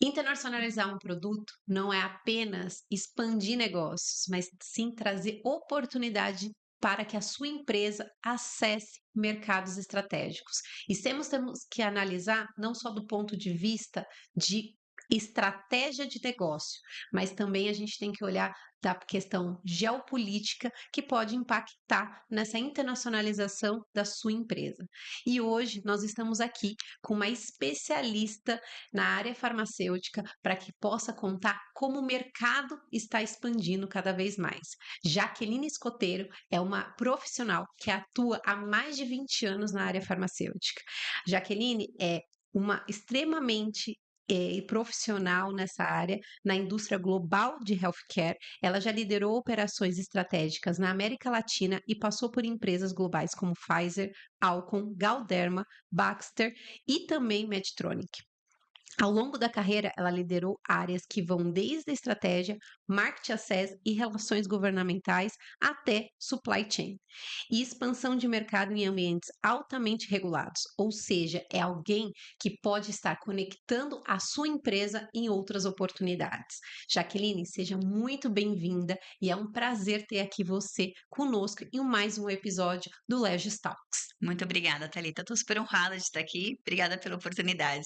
Internacionalizar um produto não é apenas expandir negócios, mas sim trazer oportunidade para que a sua empresa acesse mercados estratégicos. E temos que analisar não só do ponto de vista de estratégia de negócio, mas também a gente tem que olhar da questão geopolítica que pode impactar nessa internacionalização da sua empresa. E hoje nós estamos aqui com uma especialista na área farmacêutica para que possa contar como o mercado está expandindo cada vez mais. Jaqueline Escoteiro é uma profissional que atua há mais de 20 anos na área farmacêutica. Jaqueline é uma extremamente profissional nessa área, na indústria global de healthcare. Ela já liderou operações estratégicas na América Latina e passou por empresas globais como Pfizer, Alcon, Galderma, Baxter e também Medtronic. Ao longo da carreira, ela liderou áreas que vão desde a estratégia, market access e relações governamentais até supply chain e expansão de mercado em ambientes altamente regulados, ou seja, é alguém que pode estar conectando a sua empresa em outras oportunidades. Jaqueline, seja muito bem-vinda e é um prazer ter aqui você conosco em mais um episódio do Legis Talks. Muito obrigada, Thalita. Estou super honrada de estar aqui. Obrigada pela oportunidade.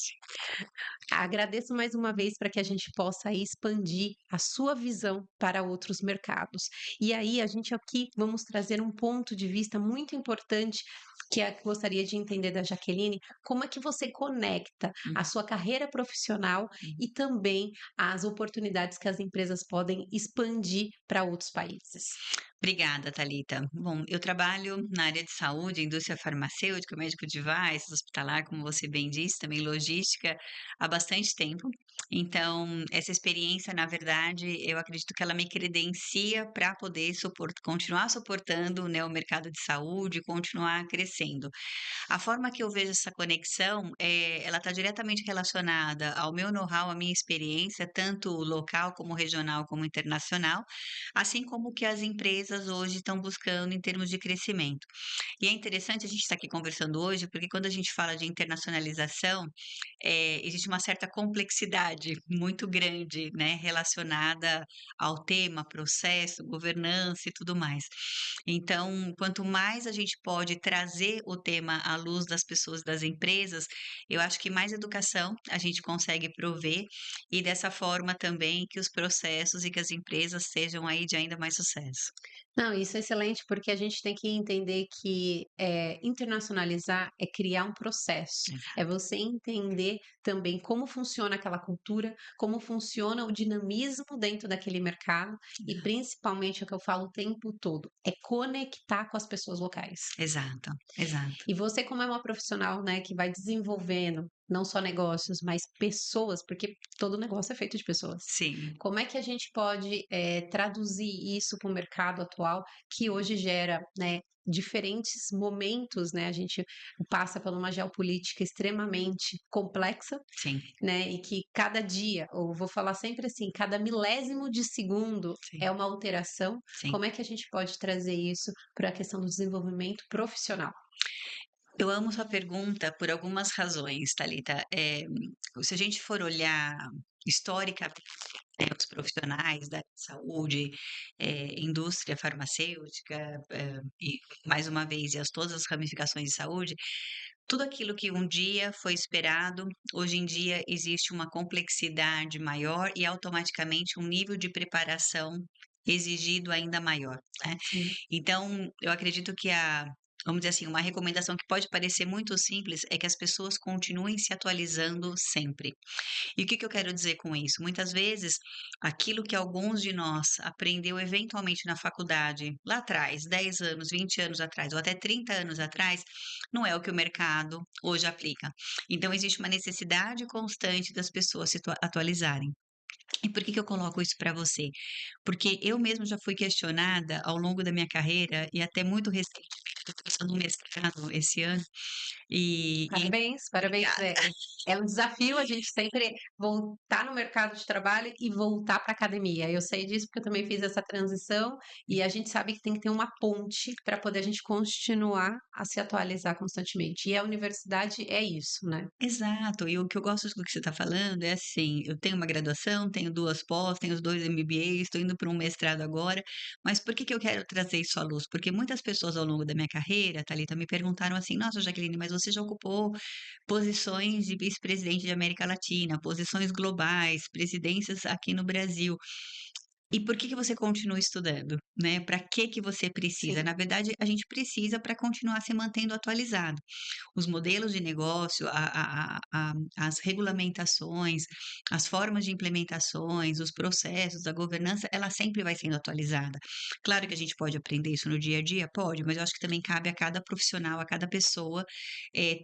Agradeço mais uma vez para que a gente possa aí expandir a sua visão para outros mercados. E aí, a gente aqui vamos trazer um ponto de vista muito importante que gostaria de entender da Jaqueline, como é que você conecta a Uhum. sua carreira profissional e também as oportunidades que as empresas podem expandir para outros países. Obrigada, Thalita. Bom, eu trabalho na área de saúde, indústria farmacêutica, médico device, hospitalar, como você bem disse, também logística, há bastante tempo. Então, essa experiência, na verdade, eu acredito que ela me credencia para poder continuar suportando, né, o mercado de saúde, continuar crescendo. A forma que eu vejo essa conexão, ela está diretamente relacionada ao meu know-how, à minha experiência, tanto local como regional, como internacional, assim como o que as empresas hoje estão buscando em termos de crescimento. E é interessante a gente estar aqui conversando hoje, porque quando a gente fala de internacionalização, existe uma certa complexidade muito grande, né, relacionada ao tema, processo, governança e tudo mais. Então, quanto mais a gente pode trazer o tema à luz das pessoas, das empresas, eu acho que mais educação a gente consegue prover e dessa forma também que os processos e que as empresas sejam aí de ainda mais sucesso. Não, isso é excelente, porque a gente tem que entender que internacionalizar é criar um processo, é Exato. você entender também como funciona aquela cultura, como funciona o dinamismo dentro daquele mercado e principalmente o que eu falo o tempo todo, é conectar com as pessoas locais. Exato, exato. E você, como é uma profissional, né, que vai desenvolvendo não só negócios, mas pessoas, porque todo negócio é feito de pessoas. Sim. Como é que a gente pode traduzir isso para o mercado atual, que hoje gera, né, diferentes momentos, né? A gente passa por uma geopolítica extremamente complexa, Sim, né? E que cada dia, ou vou falar sempre assim, cada milésimo de segundo sim, é uma alteração. sim. Como é que a gente pode trazer isso para a questão do desenvolvimento profissional? Eu amo sua pergunta por algumas razões, Thalita. Se a gente for olhar historicamente, né, os profissionais da saúde, indústria farmacêutica, e mais uma vez, todas as ramificações de saúde, tudo aquilo que um dia foi esperado, hoje em dia existe uma complexidade maior e automaticamente um nível de preparação exigido ainda maior, né? Sim. Então, eu acredito que vamos dizer assim, uma recomendação que pode parecer muito simples é que as pessoas continuem se atualizando sempre. E o que que eu quero dizer com isso? Muitas vezes, aquilo que alguns de nós aprendeu eventualmente na faculdade, lá atrás, 10 anos, 20 anos atrás, ou até 30 anos atrás, não é o que o mercado hoje aplica. Então, existe uma necessidade constante das pessoas se atualizarem. E por que que eu coloco isso para você? Porque eu mesma já fui questionada ao longo da minha carreira e até muito recentemente tô cursando um mestrado esse ano, e Parabéns, parabéns. obrigada. É um desafio a gente sempre voltar no mercado de trabalho e voltar para a academia. Eu sei disso porque eu também fiz essa transição e a gente sabe que tem que ter uma ponte para poder a gente continuar a se atualizar constantemente. E a universidade é isso, né? Exato, e o que eu gosto do que você está falando é assim, eu tenho uma graduação, tenho 2 pós, tenho os 2 MBAs, estou indo para um mestrado agora, mas por que que eu quero trazer isso à luz? Porque muitas pessoas ao longo da minha carreira, Thalita, me perguntaram assim: "Nossa, Jaqueline, mas você já ocupou posições de vice-presidente de América Latina, posições globais, presidências aqui no Brasil. E por que que você continua estudando, né? Para que você precisa?" Sim, Na verdade, a gente precisa para continuar se mantendo atualizado. Os modelos de negócio, as regulamentações, as formas de implementações, os processos, a governança, ela sempre vai sendo atualizada. Claro que a gente pode aprender isso no dia a dia, pode, mas eu acho que também cabe a cada profissional, a cada pessoa,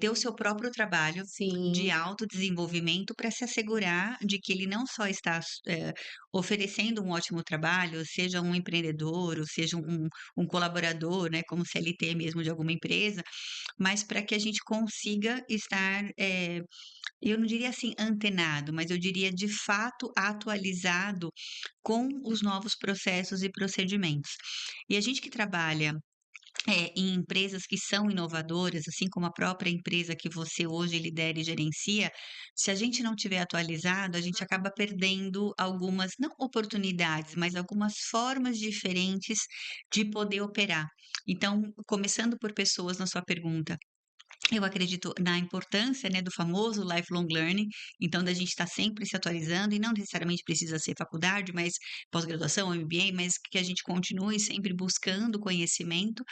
ter o seu próprio trabalho de sim, autodesenvolvimento para se assegurar de que ele não só está oferecendo um ótimo trabalho, seja um empreendedor, ou seja um colaborador, né, como CLT mesmo de alguma empresa, mas para que a gente consiga estar, eu não diria assim antenado, mas eu diria de fato atualizado com os novos processos e procedimentos. E a gente que trabalha em empresas que são inovadoras, assim como a própria empresa que você hoje lidera e gerencia, se a gente não tiver atualizado, a gente acaba perdendo algumas, não oportunidades, mas algumas formas diferentes de poder operar. Então, começando por pessoas na sua pergunta, eu acredito na importância, né, do famoso lifelong learning, então da gente estar sempre se atualizando e não necessariamente precisa ser faculdade, mas pós-graduação, MBA, mas que a gente continue sempre buscando conhecimento,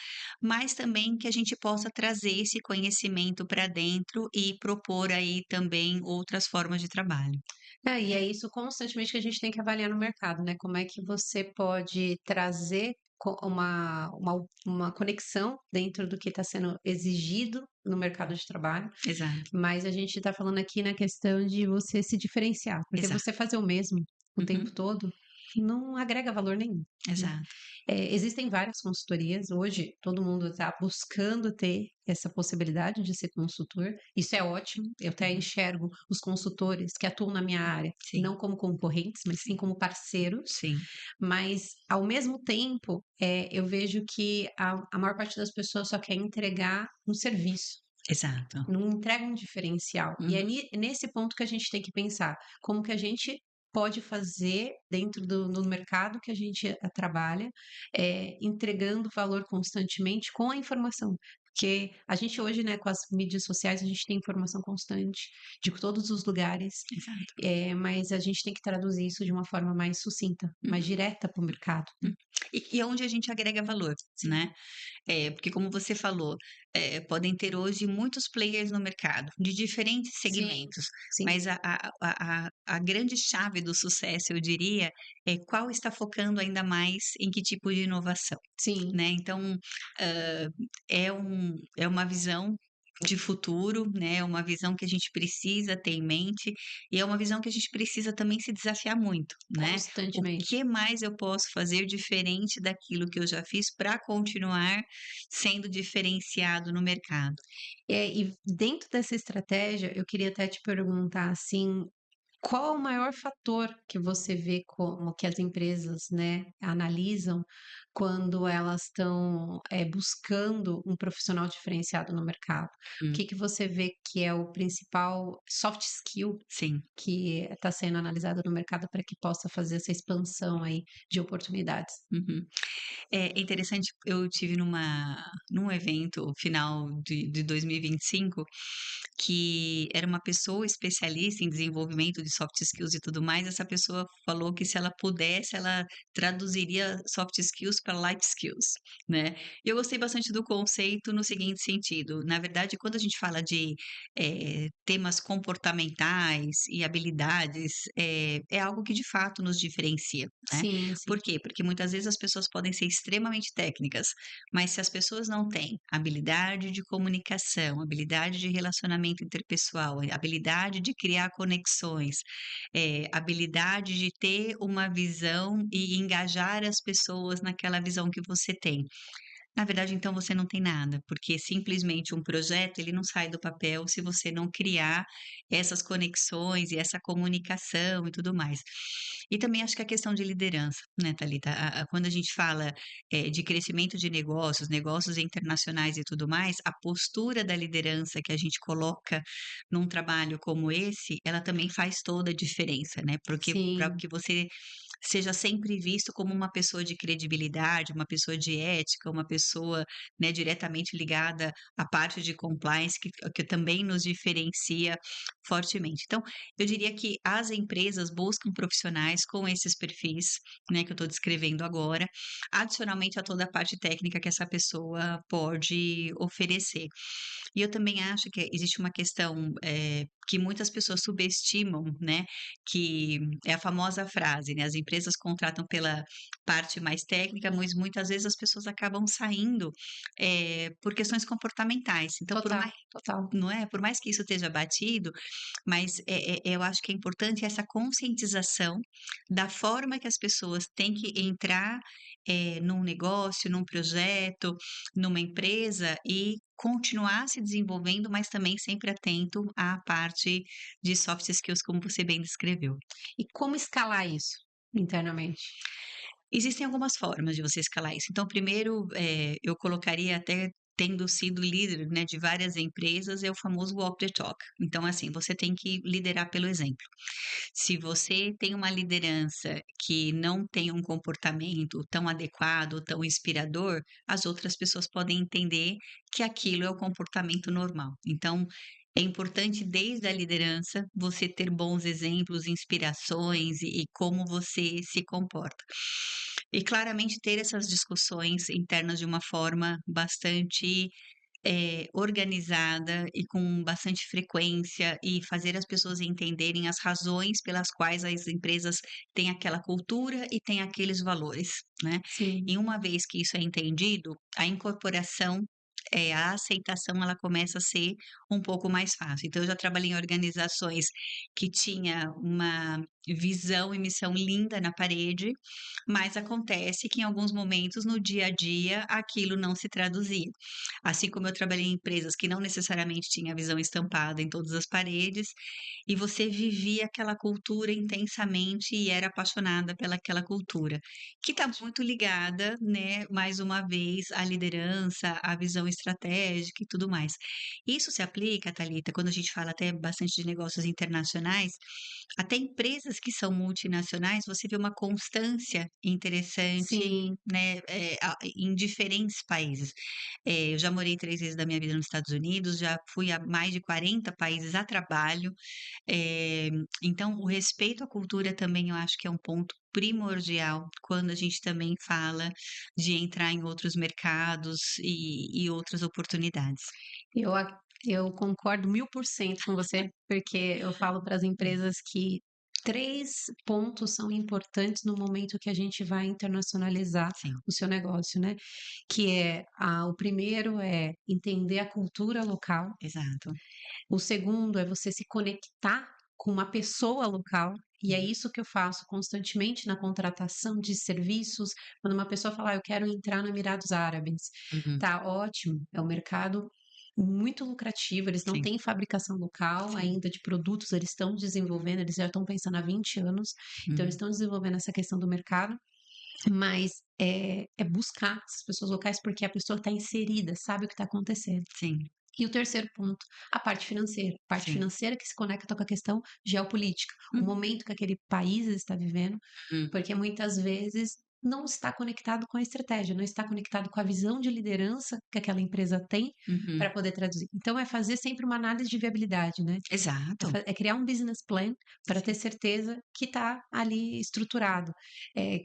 mas também que a gente possa trazer esse conhecimento para dentro e propor aí também outras formas de trabalho. e é isso constantemente que a gente tem que avaliar no mercado, né? Como é que você pode trazer uma conexão dentro do que está sendo exigido no mercado de trabalho, Exato, mas a gente está falando aqui na questão de você se diferenciar, porque exato. você fazer o mesmo o tempo Uhum, todo não agrega valor nenhum, né? exato. Existem várias consultorias, hoje todo mundo está buscando ter essa possibilidade de ser consultor, isso é ótimo, eu até Uhum. enxergo os consultores que atuam na minha área, Sim, não como concorrentes, mas sim sim, como parceiros, sim, mas ao mesmo tempo, eu vejo que a maior parte das pessoas só quer entregar um serviço, exato. não entrega um diferencial. E é Uhum. nesse ponto que a gente tem que pensar, como que a gente pode fazer dentro do mercado que a gente trabalha, entregando valor constantemente com a informação. Porque a gente hoje, né, com as mídias sociais, a gente tem informação constante de todos os lugares, Exato. mas a gente tem que traduzir isso de uma forma mais sucinta, mais Uhum, direta para o mercado, né? hum. E onde a gente agrega valor, Sim, né? Porque como você falou, podem ter hoje muitos players no mercado, de diferentes sim, segmentos, sim, mas a grande chave do sucesso, eu diria, é qual está focando ainda mais em que tipo de inovação, sim. né. Então, hã, é uma visão de futuro, né, é uma visão que a gente precisa ter em mente, e é uma visão que a gente precisa também se desafiar muito, né. O Constantemente. que mais eu posso fazer diferente daquilo que eu já fiz para continuar sendo diferenciado no mercado? E dentro dessa estratégia, eu queria até te perguntar assim, qual é o maior fator que você vê como que as empresas, né, analisam quando elas estão, buscando um profissional diferenciado no mercado? O Hum, que que você vê que é o principal soft skill sim. que está sendo analisado no mercado para que possa fazer essa expansão aí de oportunidades? Uhum. É interessante, eu tive num evento final de 2025, que era uma pessoa especialista em desenvolvimento de soft skills e tudo mais, essa pessoa falou que se ela pudesse, ela traduziria soft skills para life skills, né. E eu gostei bastante do conceito no seguinte sentido, na verdade, quando a gente fala de, temas comportamentais e habilidades, é algo que de fato nos diferencia, né. Sim, sim. Por quê? Porque muitas vezes as pessoas podem ser extremamente técnicas, mas se as pessoas não têm habilidade de comunicação, habilidade de relacionamento interpessoal, habilidade de criar conexões, habilidade de ter uma visão e engajar as pessoas naquela visão que você tem. Na verdade, então, você não tem nada, porque simplesmente um projeto, ele não sai do papel se você não criar essas conexões e essa comunicação e tudo mais. E também acho que a questão de liderança, né, Thalita? Quando a gente fala, de crescimento de negócios, negócios internacionais e tudo mais, a postura da liderança que a gente coloca num trabalho como esse, ela também faz toda a diferença, né? Porque para Sim, que você seja sempre visto como uma pessoa de credibilidade, uma pessoa de ética, uma pessoa, né, diretamente ligada à parte de compliance, que também nos diferencia fortemente. Então, eu diria que as empresas buscam profissionais com esses perfis, né, que eu estou descrevendo agora, adicionalmente a toda a parte técnica que essa pessoa pode oferecer. E eu também acho que existe uma questão, que muitas pessoas subestimam, né, que é a famosa frase, né, as empresas contratam pela parte mais técnica, mas muitas vezes as pessoas acabam saindo, por questões comportamentais. Então, por total, mais total. não é, por mais que isso esteja batido, mas, eu acho que é importante essa conscientização da forma que as pessoas têm que entrar, num negócio, num projeto, numa empresa e continuar se desenvolvendo, mas também sempre atento à parte de soft skills, como você bem descreveu. E como escalar isso internamente? Existem algumas formas de você escalar isso. Então, primeiro, eu colocaria até tendo sido líder, né, de várias empresas, é o famoso walk the talk. Então, assim, você tem que liderar pelo exemplo. Se você tem uma liderança que não tem um comportamento tão adequado, tão inspirador, as outras pessoas podem entender que aquilo é o comportamento normal. Então, é importante desde a liderança você ter bons exemplos, inspirações e como você se comporta. E claramente ter essas discussões internas de uma forma bastante organizada e com bastante frequência e fazer as pessoas entenderem as razões pelas quais as empresas têm aquela cultura e têm aqueles valores, né. Sim, E uma vez que isso é entendido, a incorporação, a aceitação, ela começa a ser um pouco mais fácil. Então eu já trabalhei em organizações que tinha uma visão e missão linda na parede, mas acontece que em alguns momentos no dia a dia aquilo não se traduzia. Assim como eu trabalhei em empresas que não necessariamente tinha a visão estampada em todas as paredes, e você vivia aquela cultura intensamente e era apaixonada pelaquela cultura, que está muito ligada, né, mais uma vez, à liderança, à visão estratégica e tudo mais. Isso se aplica, Thalita, quando a gente fala até bastante de negócios internacionais, até empresas que são multinacionais, você vê uma constância interessante, sim. né, em diferentes países. Eu já morei 3 vezes da minha vida nos Estados Unidos, já fui a mais de 40 países a trabalho, eh, então o respeito à cultura também eu acho que é um ponto primordial quando a gente também fala de entrar em outros mercados e outras oportunidades. Eu concordo 1000% com você, porque eu falo para as empresas que 3 pontos são importantes no momento que a gente vai internacionalizar Sim, o seu negócio, né, que é, o primeiro é entender a cultura local, exato. o segundo é você se conectar com uma pessoa local, e é Uhum, isso que eu faço constantemente na contratação de serviços. Quando uma pessoa fala: "Eu quero entrar no Emirados Árabes", uhum, tá ótimo, é um mercado muito lucrativo, eles não sim, têm fabricação local sim. ainda de produtos, eles estão desenvolvendo, eles já estão pensando há 20 anos, então eles Uhum, estão desenvolvendo essa questão do mercado, mas é buscar essas pessoas locais, porque a pessoa está inserida, sabe o que está acontecendo. sim, E o terceiro ponto, a parte financeira. A parte sim. financeira que se conecta com a questão geopolítica, o Uhum, momento que aquele país está vivendo, uhum, porque muitas vezes não está conectado com a estratégia, não está conectado com a visão de liderança que aquela empresa tem para uhum. poder traduzir. Então, é fazer sempre uma análise de viabilidade, né? Exato. É criar um business plan para ter Sim, certeza que está ali estruturado,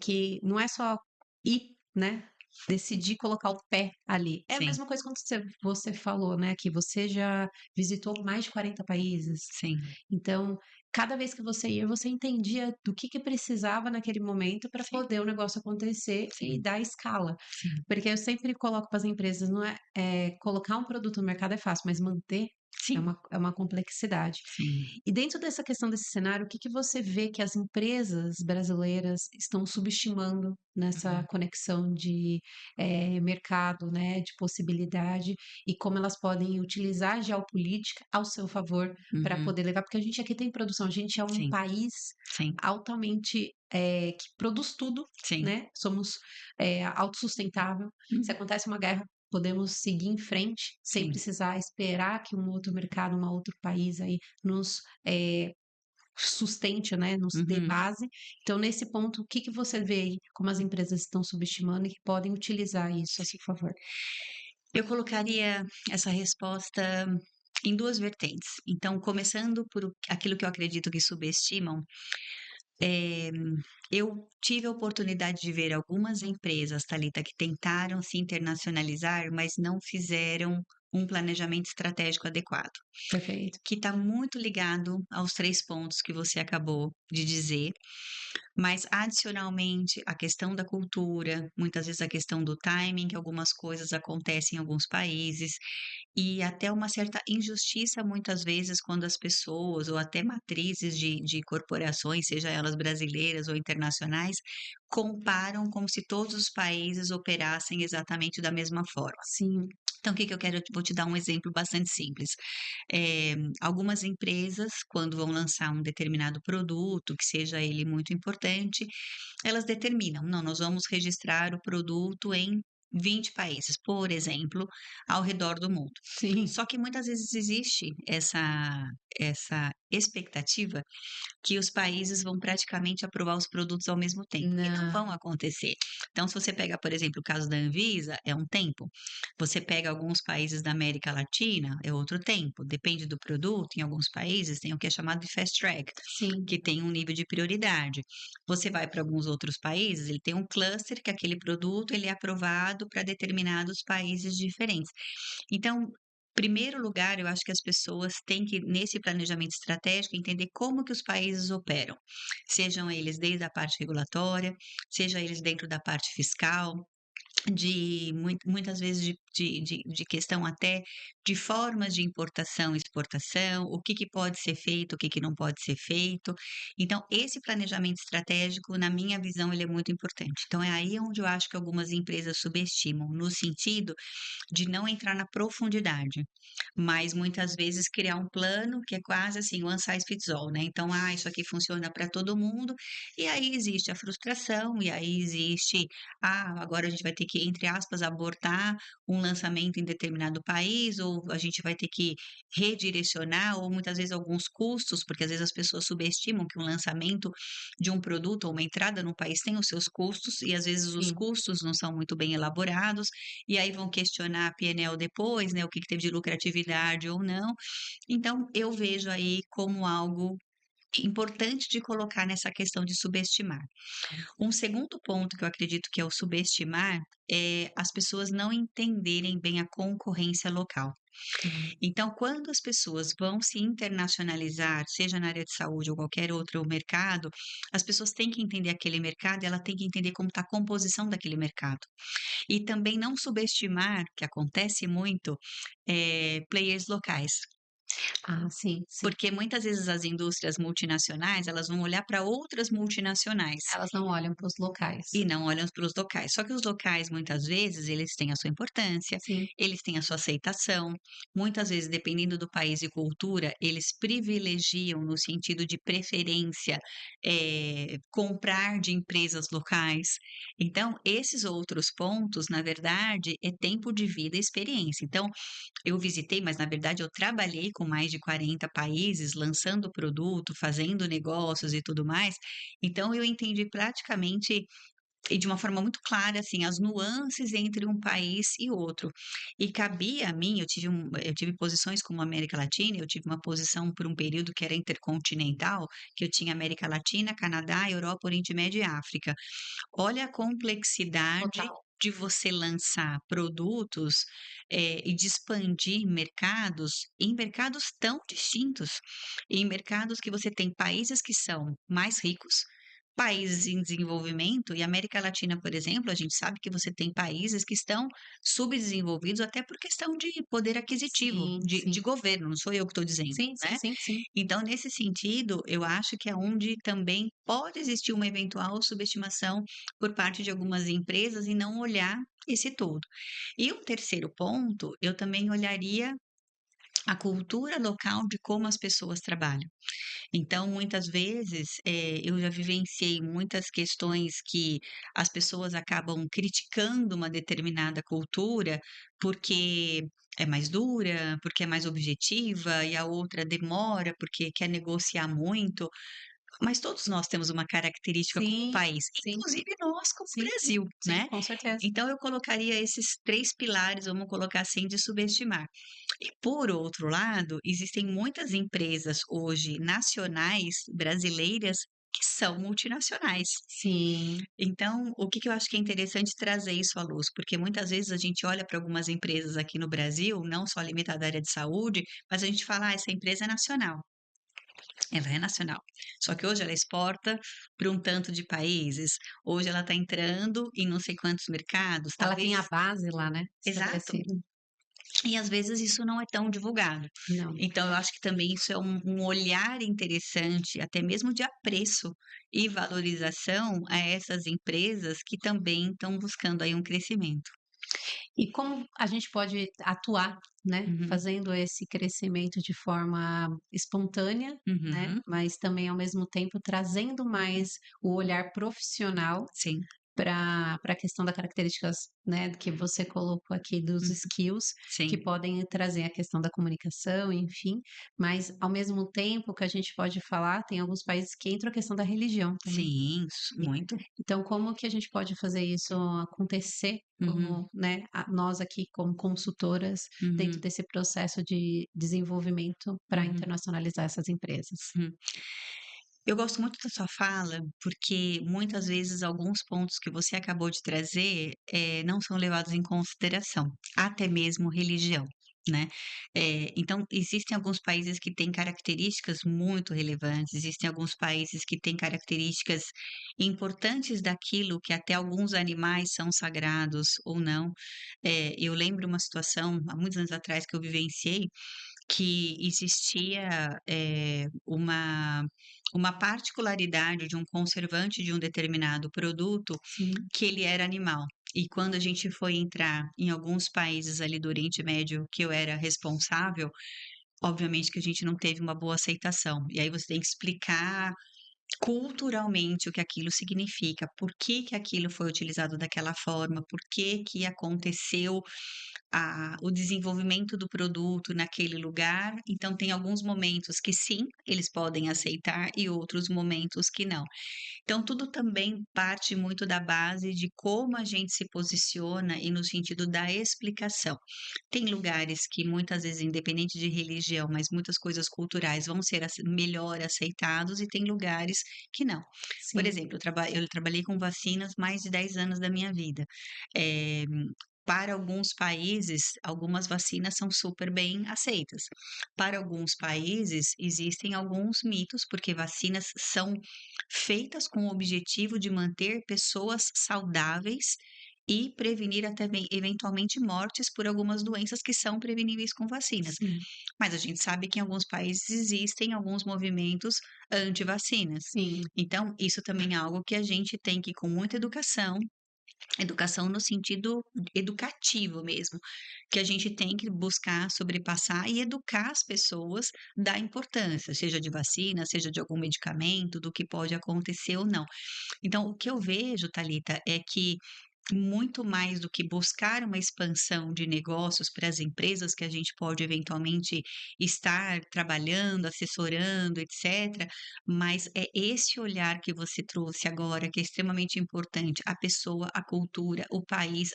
que não é só ir, né? Decidir colocar o pé ali. É a sim, mesma coisa quando você falou, né? Que você já visitou mais de 40 países. sim, Então, cada vez que você ia, você entendia do que precisava naquele momento para sim, poder o negócio acontecer e sim, dar escala. sim. Porque eu sempre coloco para as empresas, não é, colocar um produto no mercado é fácil, mas manter É Sim, uma complexidade. sim. E dentro dessa questão desse cenário, o que que você vê que as empresas brasileiras estão subestimando nessa Uhum, conexão de, mercado, né, de possibilidade, e como elas podem utilizar a geopolítica ao seu favor para uhum. poder levar porque a gente aqui tem produção, a gente é um Sim, país sim, altamente, que produz tudo, sim. né, somos, autossustentável. Se Uhum. acontece uma guerra, podemos seguir em frente, sem Sim. precisar esperar que um outro mercado, um outro país aí nos, sustente, né, nos dê Uhum. base. Então, nesse ponto, o que que você vê aí como as empresas estão subestimando e que podem utilizar isso a seu favor? Eu colocaria essa resposta em 2 vertentes. Então, começando por aquilo que eu acredito que subestimam, eh, eu tive a oportunidade de ver algumas empresas, Thalita, que tentaram se internacionalizar, mas não fizeram um planejamento estratégico adequado, Perfeito. que está muito ligado aos 3 pontos que você acabou de dizer. Mas, adicionalmente, a questão da cultura, muitas vezes a questão do timing, que algumas coisas acontecem em alguns países, e até uma certa injustiça, muitas vezes, quando as pessoas, ou até matrizes de corporações, seja elas brasileiras ou internacionais, comparam como se todos os países operassem exatamente da mesma forma. Sim, Então, o que que eu quero? Vou te dar um exemplo bastante simples. Algumas empresas, quando vão lançar um determinado produto, que seja ele muito importante, elas determinam: "Não, nós vamos registrar o produto em 20 países", por exemplo, ao redor do mundo. sim. Só que muitas vezes existe essa expectativa que os países vão praticamente aprovar os produtos ao mesmo tempo, e não Não. vão acontecer. Então, se você pega, por exemplo, o caso da Anvisa, é um tempo. Você pega alguns países da América Latina, é outro tempo. Depende do produto, em alguns países tem o que é chamado de fast track, Sim, que tem um nível de prioridade. Você vai para alguns outros países, ele tem um cluster que aquele produto ele é aprovado para determinados países diferentes. Então, primeiro lugar, eu acho que as pessoas têm que, nesse planejamento estratégico, entender como que os países operam, sejam eles desde a parte regulatória, seja eles dentro da parte fiscal, de muitas vezes de questão até de formas de importação e exportação, o que que pode ser feito, o que que não pode ser feito. Então, esse planejamento estratégico, na minha visão, ele é muito importante. Então, é aí onde eu acho que algumas empresas subestimam, no sentido de não entrar na profundidade, mas muitas vezes criar um plano que é quase assim, one size fits all, né. Então, isso aqui funciona para todo mundo, e aí existe a frustração, e aí existe: agora a gente vai ter que, entre aspas, "abortar" um lançamento em determinado país, ou a gente vai ter que redirecionar, ou muitas vezes alguns custos, porque às vezes as pessoas subestimam que um lançamento de um produto ou uma entrada num país tem os seus custos, e às vezes os sim. custos não são muito bem elaborados, e aí vão questionar a P&L depois, né, o que que teve de lucratividade ou não. Então, eu vejo aí como algo importante de colocar nessa questão de subestimar. Um segundo ponto que eu acredito que é o subestimar, é as pessoas não entenderem bem a concorrência local. Ah, Então, quando as pessoas vão se internacionalizar, seja na área de saúde ou qualquer outro mercado, as pessoas têm que entender aquele mercado e ela tem que entender como está a composição daquele mercado. E também não subestimar, que acontece muito, players locais. sim, sim. Porque muitas vezes as indústrias multinacionais, elas vão olhar para outras multinacionais Elas não olham para os locais. e não olham para os locais. Só que os locais, muitas vezes, eles têm a sua importância, Sim, eles têm a sua aceitação. Muitas vezes, dependendo do país e cultura, eles privilegiam, no sentido de preferência, comprar de empresas locais. Então, esses outros pontos, na verdade, é tempo de vida e experiência. Então, eu visitei, mas na verdade eu trabalhei com mais de 40 países, lançando produto, fazendo negócios e tudo mais. Então eu entendi praticamente e de uma forma muito clara, assim, as nuances entre um país e outro. E cabia a mim, eu tive posições como América Latina, eu tive uma posição por um período que era intercontinental, que eu tinha América Latina, Canadá, Europa, Oriente Médio e África. Olha a complexidade total. de você lançar produtos, e de expandir mercados, em mercados tão distintos, em mercados que você tem países que são mais ricos, países em desenvolvimento e América Latina, por exemplo, a gente sabe que você tem países que estão subdesenvolvidos até por questão de poder aquisitivo, Sim, de sim. governo, não sou eu que estou dizendo, Sim, sim, né. sim, sim. Então, nesse sentido, eu acho que é onde também pode existir uma eventual subestimação por parte de algumas empresas e não olhar esse todo. E um terceiro ponto, eu também olharia a cultura local de como as pessoas trabalham. Então, muitas vezes, eu já vivenciei muitas questões que as pessoas acabam criticando uma determinada cultura, porque é mais dura, porque é mais objetiva, e a outra demora, porque quer negociar muito. Mas todos nós temos uma característica como Sim, país, sim, inclusive nós como sim, Brasil, sim, né. com certeza. Então eu colocaria esses 3 pilares, vamos colocar assim, de subestimar. E por outro lado, existem muitas empresas hoje nacionais, brasileiras, que são multinacionais. Sim. Então, o que que eu acho que é interessante trazer isso à luz? Porque muitas vezes a gente olha para algumas empresas aqui no Brasil, não só limitada à área de saúde, mas a gente fala: "Ah, essa empresa é nacional". Ela é nacional. Só que hoje ela exporta para um tanto de países. Hoje ela está entrando em não sei quantos mercados, Ela talvez tem a base lá, né, exato. estabelecida. E às vezes isso não é tão divulgado. Não. Então eu acho que também isso é um olhar interessante, até mesmo de apreço e valorização a essas empresas que também estão buscando aí um crescimento. E como a gente pode atuar, né, Uhum, fazendo esse crescimento de forma espontânea, né, uhum, mas também ao mesmo tempo trazendo mais o olhar profissional sim, para a questão das características, né, que você colocou aqui dos uhum, skills, que sim, podem trazer a questão da comunicação, enfim, mas ao mesmo tempo que a gente pode falar, tem alguns países que entra a questão da religião também. sim, muito. Então, como que a gente pode fazer isso acontecer, Uhum, como, né, nós aqui como consultoras, dentro uhum, desse processo de desenvolvimento para uhum, internacionalizar essas empresas? uhum. Eu gosto muito da sua fala, porque muitas vezes alguns pontos que você acabou de trazer, não são levados em consideração, até mesmo religião, né. Então existem alguns países que têm características muito relevantes, existem alguns países que têm características importantes daquilo que até alguns animais são sagrados ou não. Eu lembro uma situação, há muitos anos atrás, que eu vivenciei, que existia, uma particularidade de um conservante de um determinado produto, Sim, que ele era animal. E quando a gente foi entrar em alguns países ali do Oriente Médio que eu era responsável, obviamente que a gente não teve uma boa aceitação. E aí você tem que explicar culturalmente o que aquilo significa, por que que aquilo foi utilizado daquela forma, por que que aconteceu o desenvolvimento do produto naquele lugar. Então tem alguns momentos que sim, eles podem aceitar e outros momentos que não. Então tudo também parte muito da base de como a gente se posiciona e no sentido da explicação. Tem lugares que muitas vezes, independente de religião, mas muitas coisas culturais vão ser melhor aceitados e tem lugares que não. Por sim, exemplo, eu trabalhei com vacinas mais de 10 anos da minha vida. Eh, para alguns países, algumas vacinas são super bem aceitas. Para alguns países, existem alguns mitos, porque vacinas são feitas com o objetivo de manter pessoas saudáveis e prevenir até eventualmente mortes por algumas doenças que são preveníveis com vacinas. sim, Mas a gente sabe que em alguns países existem alguns movimentos anti-vacinas. sim, Então, isso também é algo que a gente tem que, com muita educação, educação no sentido educativo mesmo, que a gente tem que buscar sobrepassar e educar as pessoas da importância, seja de vacina, seja de algum medicamento, do que pode acontecer ou não. Então, o que eu vejo, Thalita, é que muito mais do que buscar uma expansão de negócios para as empresas que a gente pode eventualmente estar trabalhando, assessorando, etc., mas é esse olhar que você trouxe agora, que é extremamente importante, a pessoa, a cultura, o país,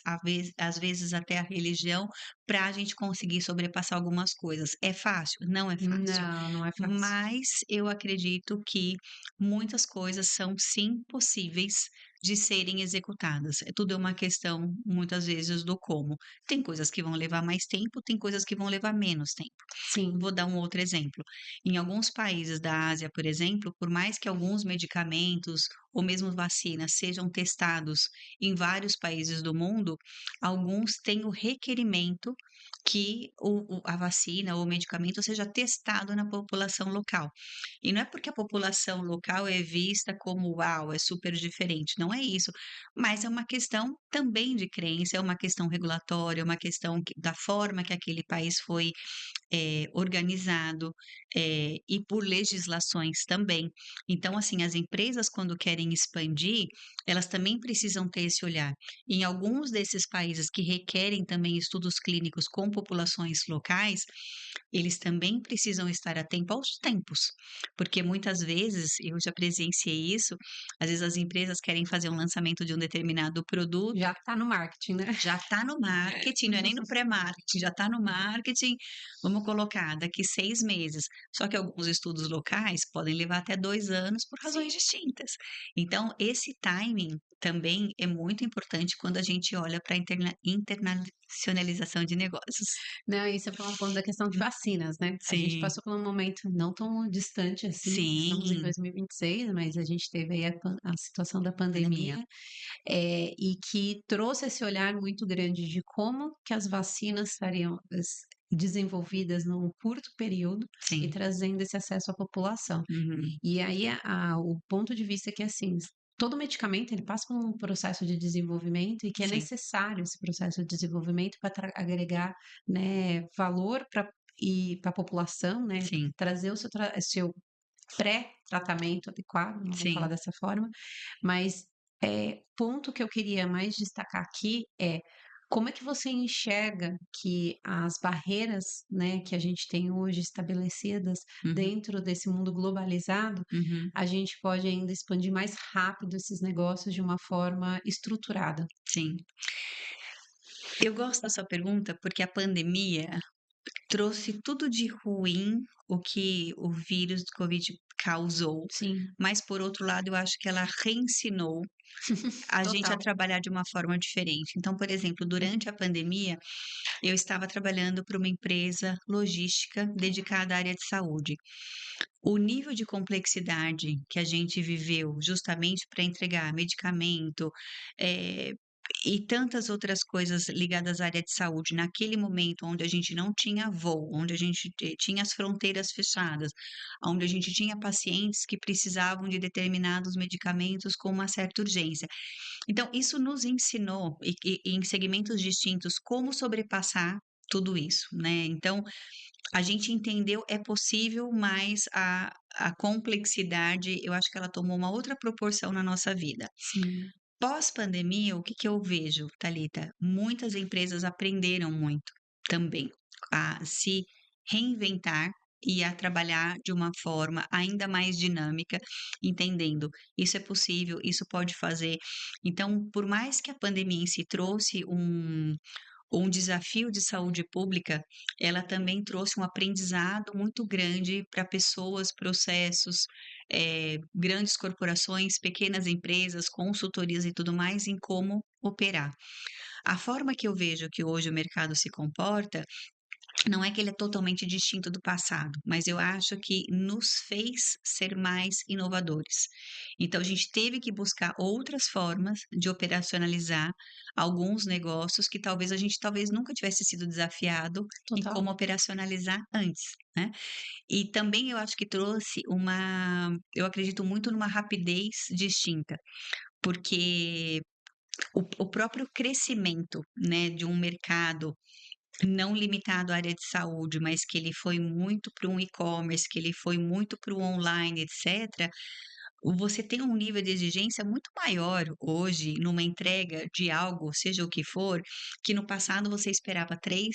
às vezes até a religião, para a gente conseguir sobrepassar algumas coisas. É fácil? Não é fácil. não, não é fácil. Mas eu acredito que muitas coisas são sim possíveis de serem executadas. Tudo é uma questão, muitas vezes, do como. Tem coisas que vão levar mais tempo, tem coisas que vão levar menos tempo. Sim, Vou dar um outro exemplo. Em alguns países da Ásia, por exemplo, por mais que alguns medicamentos ou mesmo vacinas sejam testados em vários países do mundo, alguns têm o requerimento que a vacina ou o medicamento seja testado na população local. E não é porque a população local é vista como, uau, é super diferente, não é isso, mas é uma questão também de crença, é uma questão regulatória, é uma questão da forma que aquele país foi organizado, e por legislações também. Então, assim, as empresas quando querem expandir, elas também precisam ter esse olhar. Em alguns desses países que requerem também estudos clínicos com populações locais, eles também precisam estar atento aos tempos, porque muitas vezes, eu já presenciei isso, às vezes as empresas querem fazer um lançamento de um determinado produto, Já está no marketing, né? já está no marketing, não é nem no pré-marketing, já está no marketing, vamos colocar daqui 6 meses. Só que alguns estudos locais podem levar até 2 anos por razões Sim. distintas. Então, esse timing também é muito importante quando a gente olha para a internacionalização de negócios. Não, e você falou um ponto da questão de vacinas, né. A gente Sim, passou por um momento não tão distante assim, estamos em sim, 2026, mas a gente teve aí a situação da pandemia, pandemia, e que trouxe esse olhar muito grande de como que as vacinas estariam desenvolvidas num curto período e sim, trazendo esse acesso à população. uhum, E aí o ponto de vista é que, assim, todo medicamento ele passa por um processo de desenvolvimento e que é sim, necessário esse processo de desenvolvimento para agregar, né, valor para a população, né, sim, trazer o seu pré-tratamento adequado, vamos falar sim, dessa forma, mas, ponto que eu queria mais destacar aqui é, como é que você enxerga que as barreiras, né, que a gente tem hoje estabelecidas uhum, dentro desse mundo globalizado, uhum, a gente pode ainda expandir mais rápido esses negócios de uma forma estruturada? sim. Eu gosto da sua pergunta porque a pandemia trouxe tudo de ruim o que o vírus do Covid causou, Sim, mas por outro lado eu acho que ela reensinou a gente a total. trabalhar de uma forma diferente. Então, por exemplo, durante a pandemia, eu estava trabalhando para uma empresa logística dedicada à área de saúde. O nível de complexidade que a gente viveu justamente para entregar medicamento, eh, e tantas outras coisas ligadas à área de saúde, naquele momento onde a gente não tinha voo, onde a gente tinha as fronteiras fechadas, onde a gente tinha pacientes que precisavam de determinados medicamentos com uma certa urgência. Então, isso nos ensinou, em segmentos distintos, como sobrepassar tudo isso, né? Então, a gente entendeu, é possível, mas a complexidade, eu acho que ela tomou uma outra proporção na nossa vida. Sim, Pós-pandemia, o que que eu vejo, Thalita? Muitas empresas aprenderam muito também a se reinventar e a trabalhar de uma forma ainda mais dinâmica, entendendo isso é possível, isso pode fazer. Então, por mais que a pandemia em si trouxe um desafio de saúde pública, ela também trouxe um aprendizado muito grande para pessoas, processos, grandes corporações, pequenas empresas, consultorias e tudo mais, em como operar. A forma que eu vejo que hoje o mercado se comporta não é que ele é totalmente distinto do passado, mas eu acho que nos fez ser mais inovadores. Então, a gente teve que buscar outras formas de operacionalizar alguns negócios que talvez a gente talvez nunca tivesse sido desafiado em total. como operacionalizar antes, né? E também eu acho que trouxe eu acredito muito numa rapidez distinta, porque o próprio crescimento, né, de um mercado não limitado à área de saúde, mas que ele foi muito para um e-commerce, que ele foi muito para o online, etc., você tem um nível de exigência muito maior hoje numa entrega de algo, seja o que for, que no passado você esperava 3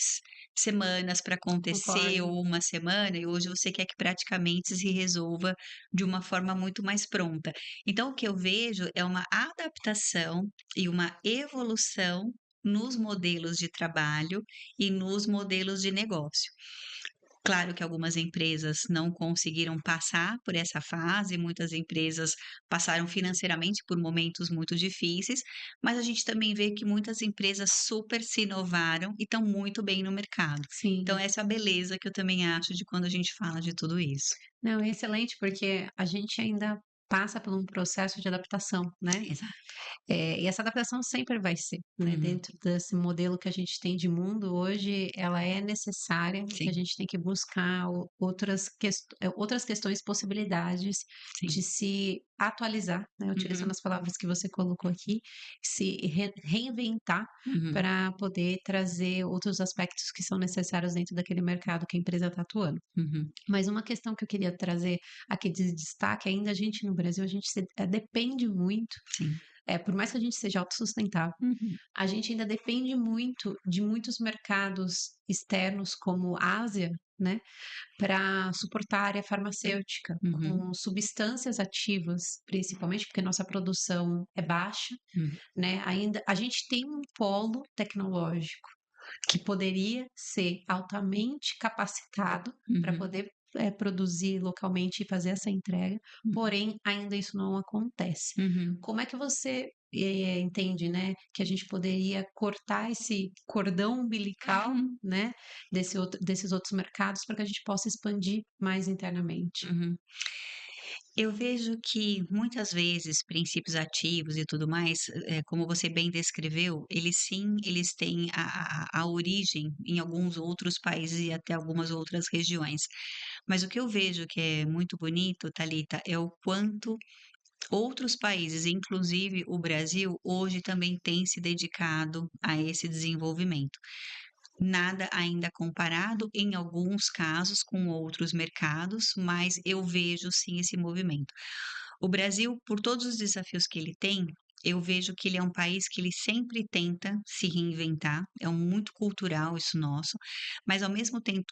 semanas para acontecer Concordo. ou uma semana, e hoje você quer que praticamente se resolva de uma forma muito mais pronta. Então, o que eu vejo é uma adaptação e uma evolução nos modelos de trabalho e nos modelos de negócio. Claro que algumas empresas não conseguiram passar por essa fase, muitas empresas passaram financeiramente por momentos muito difíceis, mas a gente também vê que muitas empresas super se inovaram e estão muito bem no mercado. Então, Sim. essa é a beleza que eu também acho de quando a gente fala de tudo isso. Não, excelente, porque a gente ainda passa por um processo de adaptação, né? Exato. E essa adaptação sempre vai ser, né, Uhum. dentro desse modelo que a gente tem de mundo hoje, ela é necessária e que a Sim, gente tem que buscar outras questões, possibilidades de sim. se atualizar, né, utilizando Uhum, as palavras que você colocou aqui, se reinventar uhum, para poder trazer outros aspectos que são necessários dentro daquele mercado que a empresa está atuando. uhum. Mas uma questão que eu queria trazer aqui de destaque, ainda a gente no Brasil, a gente depende muito, Sim. por mais que a gente seja autossustentável, Uhum, a gente ainda depende muito de muitos mercados externos, como a Ásia, né, para suportar a área farmacêutica, uhum, com substâncias ativas, principalmente porque nossa produção é baixa, uhum, né? Ainda a gente tem um polo tecnológico que poderia ser altamente capacitado para uhum, poder, produzir localmente e fazer essa entrega, uhum, porém ainda isso não acontece. uhum, Como é que você, entende, né, que a gente poderia cortar esse cordão umbilical, uhum, né, desses outros mercados para que a gente possa expandir mais internamente? uhum. Eu vejo que muitas vezes princípios ativos e tudo mais, como você bem descreveu, eles sim, eles têm a origem em alguns outros países e até algumas outras regiões. Mas o que eu vejo que é muito bonito, Thalita, é o quanto outros países, inclusive o Brasil, hoje também tem se dedicado a esse desenvolvimento. Nada ainda comparado, em alguns casos, com outros mercados, mas eu vejo sim esse movimento. O Brasil, por todos os desafios que ele tem, eu vejo que ele é um país que ele sempre tenta se reinventar, é muito cultural isso nosso, mas ao mesmo tempo,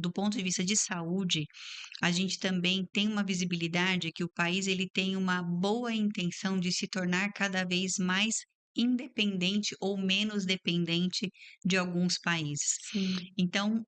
do ponto de vista de saúde, a gente também tem uma visibilidade que o país ele tem uma boa intenção de se tornar cada vez mais independente ou menos dependente de alguns países. Sim, Então,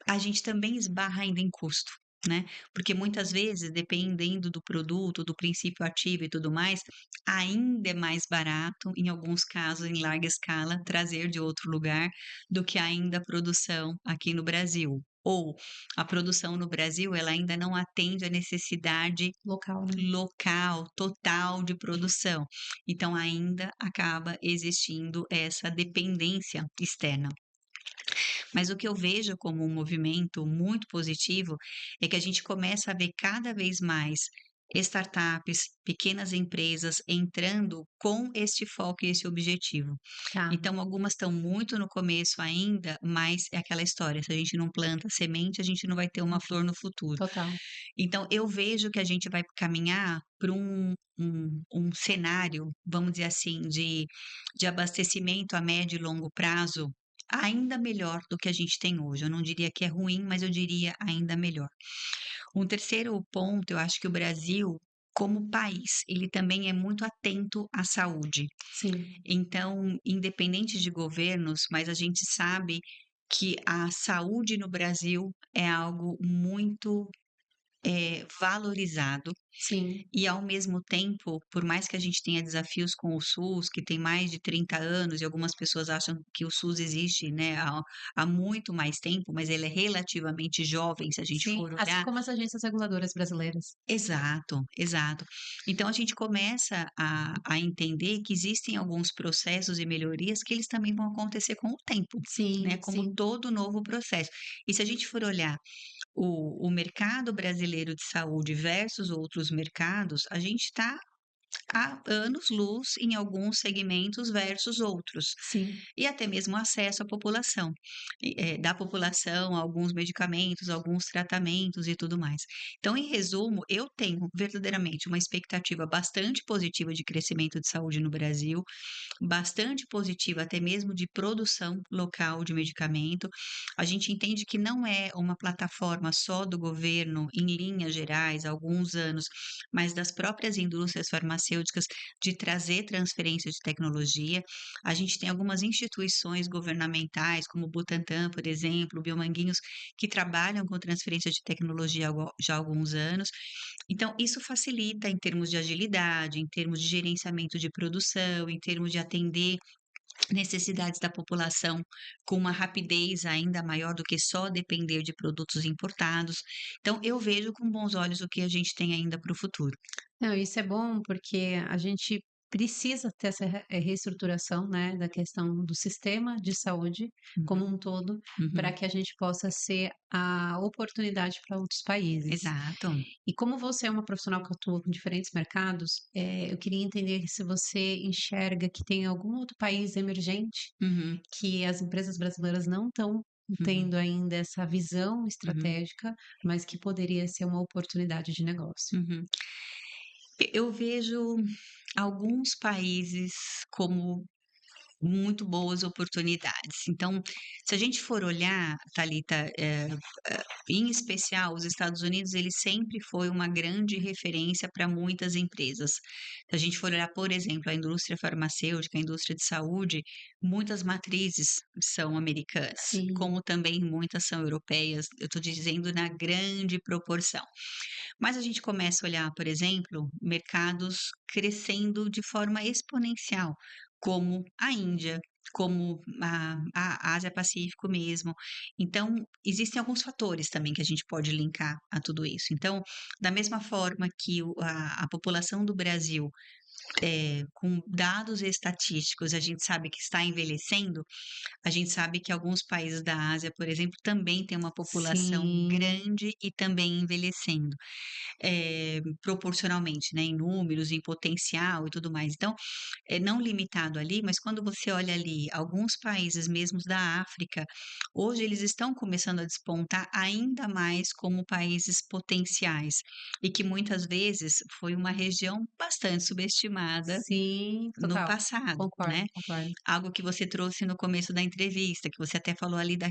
a gente também esbarra ainda em custo, né, porque muitas vezes, dependendo do produto, do princípio ativo e tudo mais, ainda é mais barato, em alguns casos em larga escala, trazer de outro lugar, do que ainda a produção aqui no Brasil. Ou a produção no Brasil, ela ainda não atende à necessidade local, né? local, total de produção. Então ainda acaba existindo essa dependência externa. Mas o que eu vejo como um movimento muito positivo é que a gente começa a ver cada vez mais startups, pequenas empresas entrando com este foco e esse objetivo. Tá, Então, algumas estão muito no começo ainda, mas é aquela história: se a gente não planta semente, a gente não vai ter uma flor no futuro. total. Então, eu vejo que a gente vai caminhar para um cenário, vamos dizer assim, de abastecimento a médio e longo prazo ainda melhor do que a gente tem hoje. Eu não diria que é ruim, mas eu diria ainda melhor. Um terceiro ponto, eu acho que o Brasil, como país, ele também é muito atento à saúde. Sim, Então, independente de governos, mas a gente sabe que a saúde no Brasil é algo muito valorizado sim, e, ao mesmo tempo, por mais que a gente tenha desafios com o SUS, que tem mais de 30 anos, e algumas pessoas acham que o SUS existe, né, há muito mais tempo, mas ele é relativamente jovem, se a gente sim, for assim olhar. como as agências reguladoras brasileiras. Exato, exato. Então a gente começa a entender que existem alguns processos e melhorias que eles também vão acontecer com o tempo, né, Sim, como sim, todo novo processo. E se a gente for olhar o mercado brasileiro de saúde versus outros mercados, a gente está há anos-luz em alguns segmentos versus outros, sim, e até mesmo acesso à população, da população a alguns medicamentos, alguns tratamentos e tudo mais. Então, em resumo, eu tenho verdadeiramente uma expectativa bastante positiva de crescimento de saúde no Brasil, bastante positiva até mesmo de produção local de medicamento. A gente entende que não é uma plataforma só do governo, em linhas gerais, há alguns anos, mas das próprias indústrias farmacêuticas de trazer transferência de tecnologia. A gente tem algumas instituições governamentais, como o Butantan, por exemplo, o Biomanguinhos, que trabalham com transferência de tecnologia já há alguns anos. Então, isso facilita em termos de agilidade, em termos de gerenciamento de produção, em termos de atender necessidades da população com uma rapidez ainda maior do que só depender de produtos importados. Então eu vejo com bons olhos o que a gente tem ainda para o futuro. Não, isso é bom porque a gente precisa ter essa reestruturação, né, da questão do sistema de saúde como Uhum, um todo, para uhum, que a gente possa ser a oportunidade para outros países. exato. E como você é uma profissional que atua com diferentes mercados, eu queria entender se você enxerga que tem algum outro país emergente Uhum, que as empresas brasileiras não estão uhum, tendo ainda essa visão uhum, estratégica, mas que poderia ser uma oportunidade de negócio. uhum. Eu vejo alguns países como muito boas oportunidades. Então, se a gente for olhar, Thalita, em especial os Estados Unidos, ele sempre foi uma grande referência para muitas empresas. Se a gente for olhar, por exemplo, a indústria farmacêutica, a indústria de saúde, muitas matrizes são americanas, Sim, como também muitas são europeias, eu estou dizendo na grande proporção. Mas a gente começa a olhar, por exemplo, mercados crescendo de forma exponencial, como a Índia, como a Ásia Pacífico mesmo. Então, existem alguns fatores também que a gente pode linkar a tudo isso. Então, da mesma forma que a população do Brasil, com dados estatísticos, a gente sabe que está envelhecendo, a gente sabe que alguns países da Ásia, por exemplo, também têm uma população sim, grande e também envelhecendo proporcionalmente, né, em números, em potencial e tudo mais. Então, não limitado ali, mas quando você olha ali alguns países mesmos da África, hoje eles estão começando a despontar ainda mais como países potenciais, e que muitas vezes foi uma região bastante subestimada sim, no total. passado, Concordo, né. concordo. Algo que você trouxe no começo da entrevista, que você até falou ali da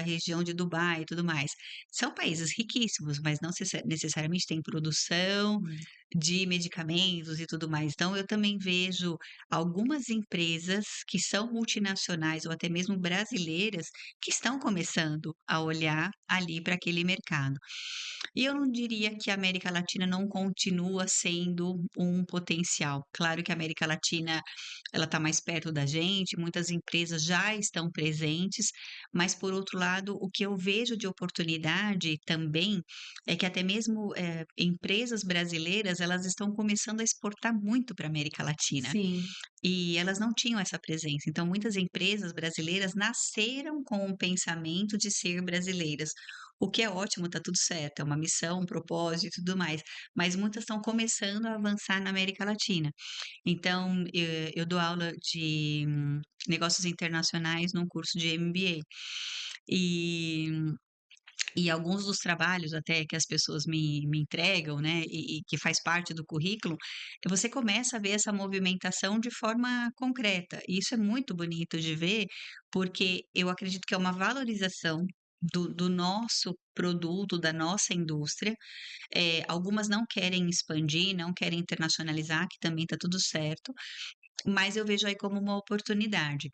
região de Dubai e tudo mais. São países riquíssimos, mas não necessariamente têm produção Hum. de medicamentos e tudo mais. Então eu também vejo algumas empresas que são multinacionais ou até mesmo brasileiras, que estão começando a olhar ali para aquele mercado. E eu não diria que a América Latina não continua sendo um potencial. Claro que a América Latina, ela está mais perto da gente, muitas empresas já estão presentes, mas por outro lado, o que eu vejo de oportunidade também é que até mesmo, empresas brasileiras, elas estão começando a exportar muito para a América Latina, Sim, e elas não tinham essa presença. Então muitas empresas brasileiras nasceram com o pensamento de ser brasileiras, o que é ótimo, está tudo certo, é uma missão, um propósito e tudo mais, mas muitas estão começando a avançar na América Latina. Então, eu dou aula de negócios internacionais num curso de MBA. E e alguns dos trabalhos até que as pessoas me entregam, né, e que faz parte do currículo, você começa a ver essa movimentação de forma concreta. E isso é muito bonito de ver, porque eu acredito que é uma valorização do nosso produto, da nossa indústria. Algumas não querem expandir, não querem internacionalizar, que também está tudo certo, mas eu vejo aí como uma oportunidade.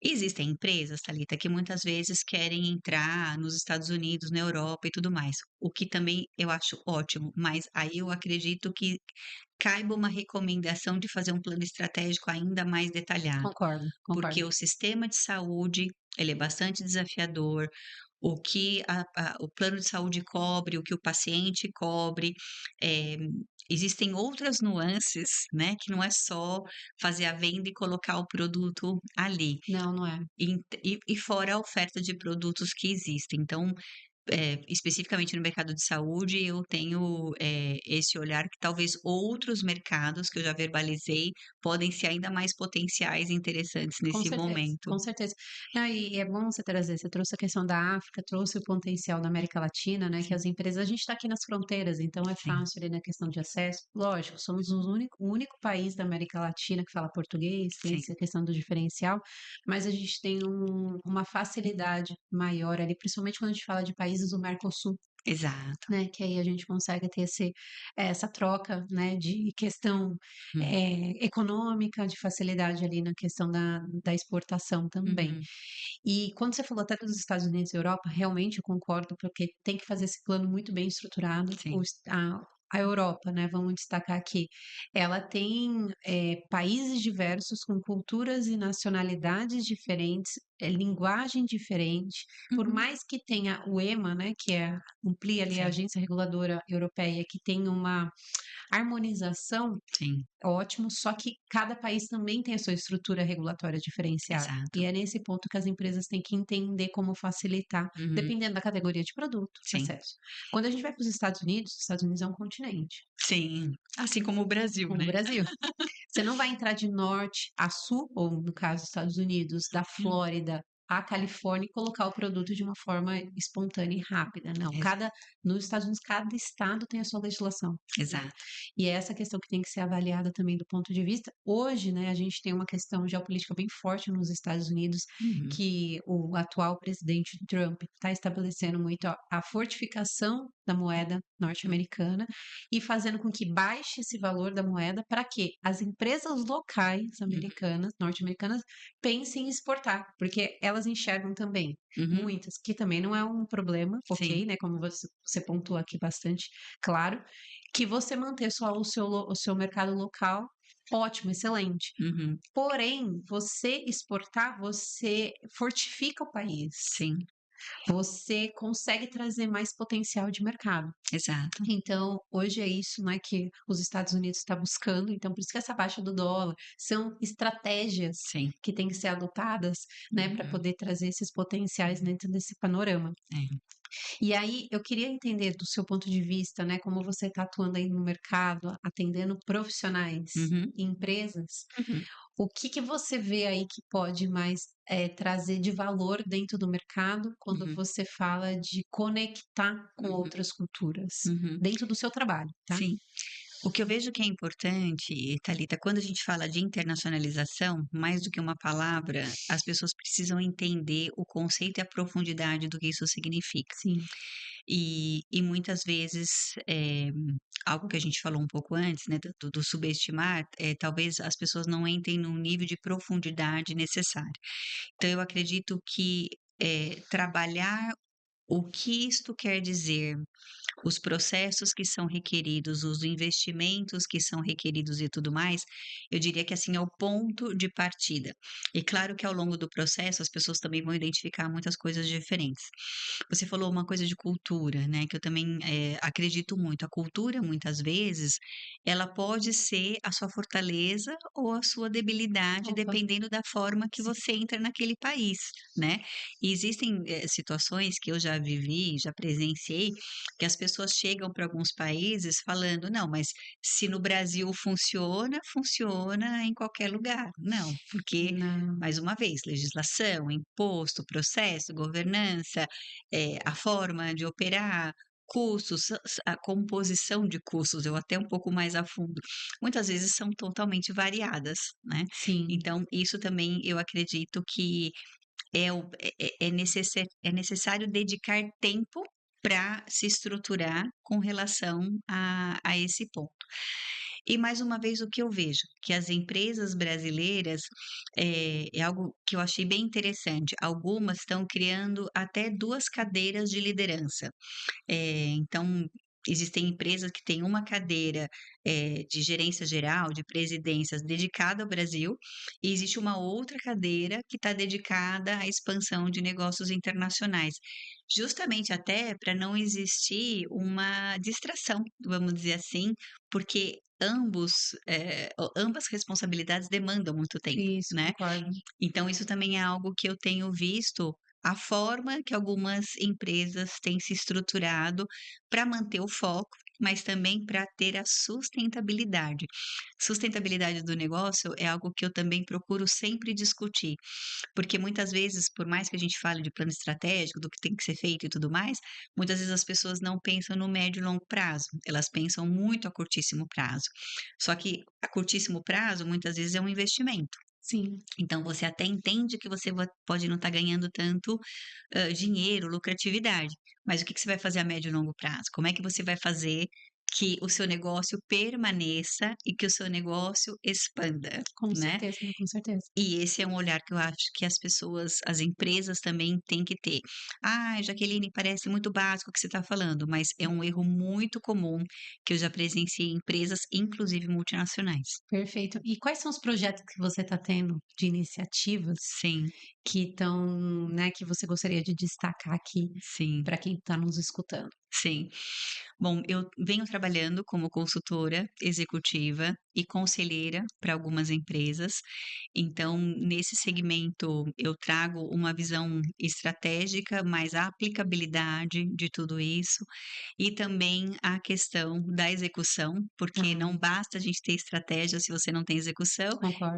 Existem empresas, Thalita, que muitas vezes querem entrar nos Estados Unidos, na Europa e tudo mais, o que também eu acho ótimo, mas aí eu acredito que caiba uma recomendação de fazer um plano estratégico ainda mais detalhado, concordo, concordo. porque o sistema de saúde, ele é bastante desafiador, o que o plano de saúde cobre, o que o paciente cobre, eh, existem outras nuances, né, que não é só fazer a venda e colocar o produto ali, Não, não é. e fora a oferta de produtos que existem. Então, especificamente no mercado de saúde, eu tenho, esse olhar que talvez outros mercados que eu já verbalizei podem ser ainda mais potenciais e interessantes Com nesse certeza, momento. com certeza. Não, e é bom você trazer, você trouxe a questão da África, trouxe o potencial da América Latina, né, que Sim, as empresas a gente está aqui nas fronteiras, então é sim, fácil ali na questão de acesso. Lógico, somos o único país da América Latina que fala português, tem sim, essa questão do diferencial, mas a gente tem uma facilidade maior ali, principalmente quando a gente fala de países do Mercosul, exato. né, que aí a gente consegue ter essa troca, né, de questão, Hum, econômica, de facilidade ali na questão da exportação também. uhum, E quando você falou até dos Estados Unidos e Europa, realmente eu concordo, porque tem que fazer esse plano muito bem estruturado. sim, a Europa, né, vamos destacar aqui, ela tem, países diversos com culturas e nacionalidades diferentes, linguagem diferente. Por Uhum. mais que tenha o EMA, né, que amplia ali a Sim, Agência Reguladora Europeia, que tem uma harmonização, sim, ótimo, só que cada país também tem a sua estrutura regulatória diferenciada. E exato. é nesse ponto que as empresas têm que entender como facilitar, Uhum. dependendo da categoria de produto, Sim, acesso. Quando a gente vai para os Estados Unidos é um continente, sim. Assim como o Brasil, como o né. Brasil. Você não vai entrar de norte a sul, ou no caso dos Estados Unidos, da Hum, Flórida à Califórnia e colocar o produto de uma forma espontânea e rápida. Não, exa nos Estados Unidos, cada estado tem a sua legislação. exato. E é essa questão que tem que ser avaliada também do ponto de vista. Hoje, né, a gente tem uma questão geopolítica bem forte nos Estados Unidos, Uhum, que o atual presidente Trump está estabelecendo muito a fortificação da moeda hum, norte-americana e fazendo com que baixe esse valor da moeda para que as empresas locais uhum, americanas, norte-americanas, pensem em exportar, porque elas enxergam também. uhum. Muitas, que também não é um problema, Sim. ok, né? Como você pontuou aqui bastante claro, que você manter só o seu mercado local, ótimo, excelente. Uhum. Porém, você exportar, você fortifica o país. Sim, Você consegue trazer mais potencial de mercado. exato. Então, hoje é isso, né, que os Estados Unidos está buscando. Então, por isso que essa baixa do dólar são estratégias Sim. que têm que ser adotadas, né, para Uhum. poder trazer esses potenciais dentro desse panorama. É. E aí, eu queria entender do seu ponto de vista, né, como você está atuando aí no mercado, atendendo profissionais Uhum, e empresas, uhum, o que que você vê aí que pode mais trazer de valor dentro do mercado quando uhum, você fala de conectar com uhum, outras culturas, uhum. dentro do seu trabalho, tá? Sim. O que eu vejo que é importante, Thalita, quando a gente fala de internacionalização, mais do que uma palavra, as pessoas precisam entender o conceito e a profundidade do que isso significa. Sim, E muitas vezes, algo que a gente falou um pouco antes, né, do subestimar, talvez as pessoas não entrem num nível de profundidade necessário. Então eu acredito que, trabalhar o que isto quer dizer, os processos que são requeridos, os investimentos que são requeridos e tudo mais, eu diria que assim é o ponto de partida. E claro que ao longo do processo as pessoas também vão identificar muitas coisas diferentes. Você falou uma coisa de cultura, né, que eu também, acredito muito. A cultura, muitas vezes, ela pode ser a sua fortaleza ou a sua debilidade, opa, dependendo da forma que sim, você entra naquele país, né. E existem, situações que eu já vivi, já presenciei, que as pessoas chegam para alguns países falando: "Não, mas se no Brasil funciona, funciona em qualquer lugar". Não, porque, não, mais uma vez, legislação, imposto, processo, governança, a forma de operar, custos, a composição de custos, eu até um pouco mais a fundo, muitas vezes são totalmente variadas, né. sim, Então isso também eu acredito que é necessário dedicar tempo para se estruturar com relação a esse ponto. E mais uma vez o que eu vejo, que as empresas brasileiras, é algo que eu achei bem interessante, algumas estão criando até 2 cadeiras de liderança. Então, existem empresas que têm uma cadeira, de gerência geral, de presidências dedicada ao Brasil, e existe uma outra cadeira que está dedicada à expansão de negócios internacionais. Justamente até para não existir uma distração, vamos dizer assim, porque ambas responsabilidades demandam muito tempo, isso, né. concordo. Então isso também é algo que eu tenho visto, a forma que algumas empresas têm se estruturado para manter o foco, mas também para ter a sustentabilidade. Sustentabilidade do negócio é algo que eu também procuro sempre discutir, porque muitas vezes, por mais que a gente fale de plano estratégico, do que tem que ser feito e tudo mais, muitas vezes as pessoas não pensam no médio e longo prazo, elas pensam muito a curtíssimo prazo. Só que a curtíssimo prazo, muitas vezes, é um investimento. Sim, Então você até entende que você pode não estar ganhando tanto, dinheiro, lucratividade, mas o que que você vai fazer a médio e longo prazo? Como é que você vai fazer que o seu negócio permaneça e que o seu negócio expanda, Com né. certeza, com certeza. E esse é um olhar que eu acho que as pessoas, as empresas também têm que ter. "Ah, Jaqueline, parece muito básico o que você está falando", mas é um erro muito comum que eu já presenciei em empresas, inclusive multinacionais. Perfeito. E quais são os projetos que você está tendo de iniciativas Sim, que estão, né, que você gostaria de destacar aqui sim. para quem está nos escutando? Sim. Bom, eu venho trabalhando como consultora executiva e conselheira para algumas empresas. Então, nesse segmento, eu trago uma visão estratégica, mas a aplicabilidade de tudo isso e também a questão da execução, porque Ah, não basta a gente ter estratégia se você não tem execução,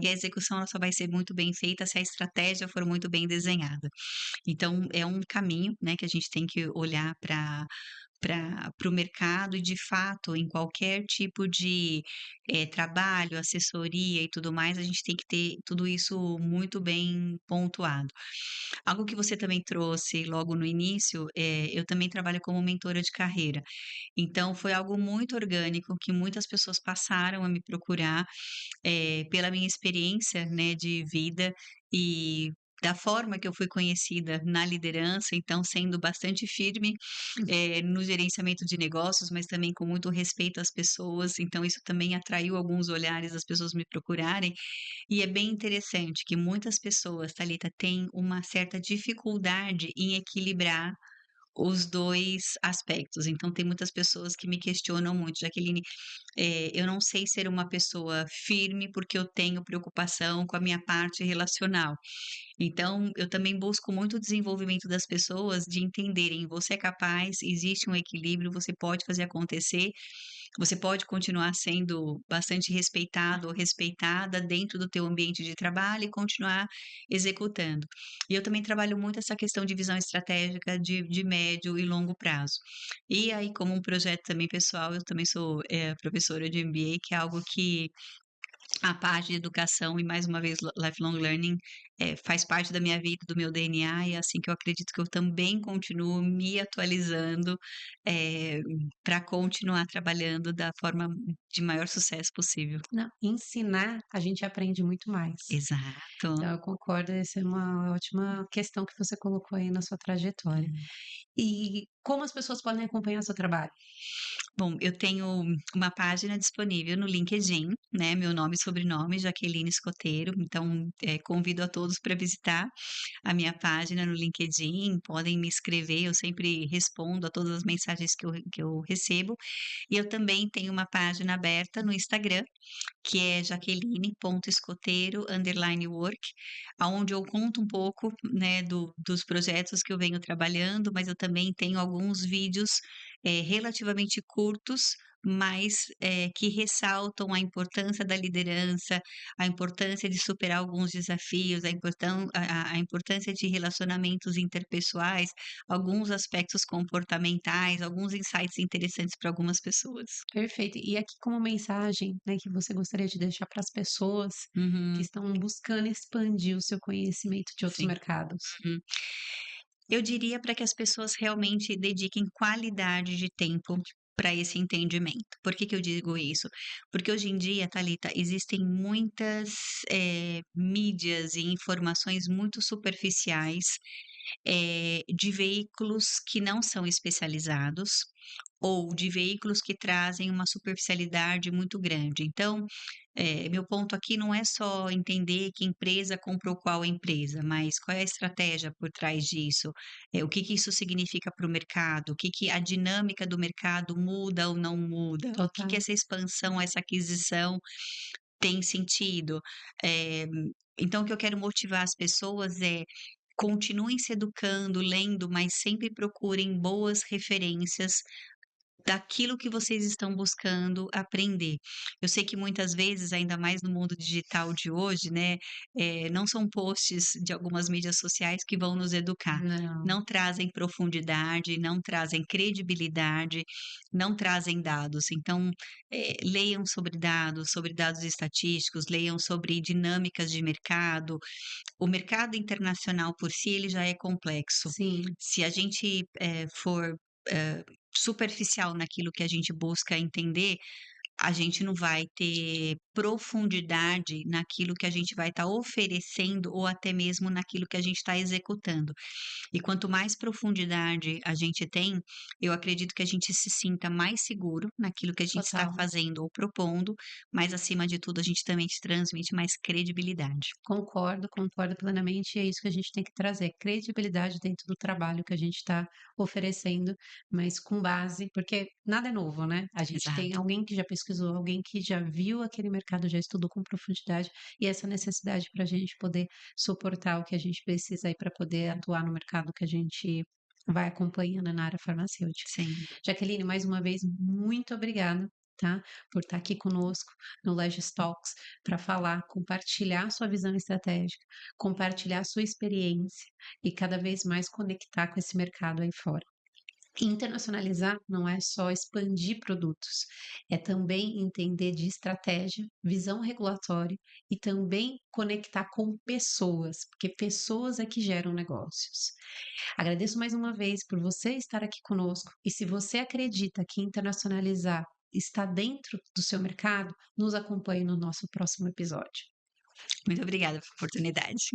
e concordo. a execução ela só vai ser muito bem feita se a estratégia for muito bem desenhada. Então, é um caminho, né, que a gente tem que olhar para o mercado e, de fato, em qualquer tipo de, trabalho, assessoria e tudo mais, a gente tem que ter tudo isso muito bem pontuado. Algo que você também trouxe logo no início, eu também trabalho como mentora de carreira, então foi algo muito orgânico que muitas pessoas passaram a me procurar, pela minha experiência, né, de vida e da forma que eu fui conhecida na liderança, então sendo bastante firme, no gerenciamento de negócios, mas também com muito respeito às pessoas, então isso também atraiu alguns olhares das pessoas me procurarem, e é bem interessante que muitas pessoas, Thalita, têm uma certa dificuldade em equilibrar os 2 aspectos. Então tem muitas pessoas que me questionam muito: "Jaqueline, eu não sei ser uma pessoa firme, porque eu tenho preocupação com a minha parte relacional". Então, eu também busco muito o desenvolvimento das pessoas de entenderem: você é capaz, existe um equilíbrio, você pode fazer acontecer, você pode continuar sendo bastante respeitado ou respeitada dentro do teu ambiente de trabalho e continuar executando. E eu também trabalho muito essa questão de visão estratégica de médio e longo prazo. E aí, como um projeto também pessoal, eu também sou, professora de MBA, que é algo que a parte de educação e, mais uma vez, lifelong learning, faz parte da minha vida, do meu DNA, e é assim que eu acredito que eu também continuo me atualizando, para continuar trabalhando da forma de maior sucesso possível. Não, ensinar, a gente aprende muito mais. Exato. Então eu concordo, essa é uma ótima questão que você colocou aí na sua trajetória. E como as pessoas podem acompanhar o seu trabalho? Bom, eu tenho uma página disponível no LinkedIn, né, meu nome e sobrenome, Jaqueline Escoteiro, então, convido a todos para visitar a minha página no LinkedIn, podem me escrever, eu sempre respondo a todas as mensagens que eu recebo. E eu também tenho uma página aberta no Instagram, que é jaqueline.escoteiro_work, aonde eu conto um pouco, né, dos projetos que eu venho trabalhando, mas eu também tenho alguns vídeos, relativamente curtos, mas, que ressaltam a importância da liderança, a importância de superar alguns desafios, a importância de relacionamentos interpessoais, alguns aspectos comportamentais, alguns insights interessantes para algumas pessoas. Perfeito. E aqui como mensagem, né, que você gostaria de deixar para as pessoas que Uhum, estão buscando expandir o seu conhecimento de outros sim. mercados? Uhum. Eu diria para que as pessoas realmente dediquem qualidade de tempo para esse entendimento. Por que que eu digo isso? Porque hoje em dia, Thalita, existem muitas, mídias e informações muito superficiais, de veículos que não são especializados ou de veículos que trazem uma superficialidade muito grande. Então, meu ponto aqui não é só entender que empresa comprou qual empresa, mas qual é a estratégia por trás disso, o que que isso significa para o mercado, o que que a dinâmica do mercado muda ou não muda, o que que Total. essa expansão, essa aquisição tem sentido. Eh, então o que eu quero motivar as pessoas é: continuem se educando, lendo, mas sempre procurem boas referências daquilo que vocês estão buscando aprender. Eu sei que muitas vezes, ainda mais no mundo digital de hoje, né, não são posts de algumas mídias sociais que vão nos educar. Não, Não trazem profundidade, não trazem credibilidade, não trazem dados. Então, leiam sobre dados estatísticos, leiam sobre dinâmicas de mercado. O mercado internacional por si, ele já é complexo. sim, Se a gente, for, superficial naquilo que a gente busca entender, a gente não vai ter profundidade naquilo que a gente vai estar oferecendo ou até mesmo naquilo que a gente está executando. E quanto mais profundidade a gente tem, eu acredito que a gente se sinta mais seguro naquilo que a gente está Total. fazendo ou propondo, mas acima de tudo a gente também te transmite mais credibilidade. Concordo, concordo plenamente, e é isso que a gente tem que trazer, credibilidade dentro do trabalho que a gente está oferecendo, mas com base, porque nada é novo, né? A gente tem Exato. alguém que já pesquisou, alguém que já viu aquele mercado, já estudou com profundidade, e essa necessidade para a gente poder suportar o que a gente precisa aí para poder atuar no mercado que a gente vai acompanhando na área farmacêutica. Sim. Jaqueline, mais uma vez, muito obrigada, tá? Por estar aqui conosco no Legis Talks para falar, compartilhar sua visão estratégica, compartilhar sua experiência e cada vez mais conectar com esse mercado aí fora. Internacionalizar não é só expandir produtos, é também entender de estratégia, visão regulatória e também conectar com pessoas, porque pessoas é que geram negócios. Agradeço mais uma vez por você estar aqui conosco e se você acredita que internacionalizar está dentro do seu mercado, nos acompanhe no nosso próximo episódio. Muito obrigada pela oportunidade.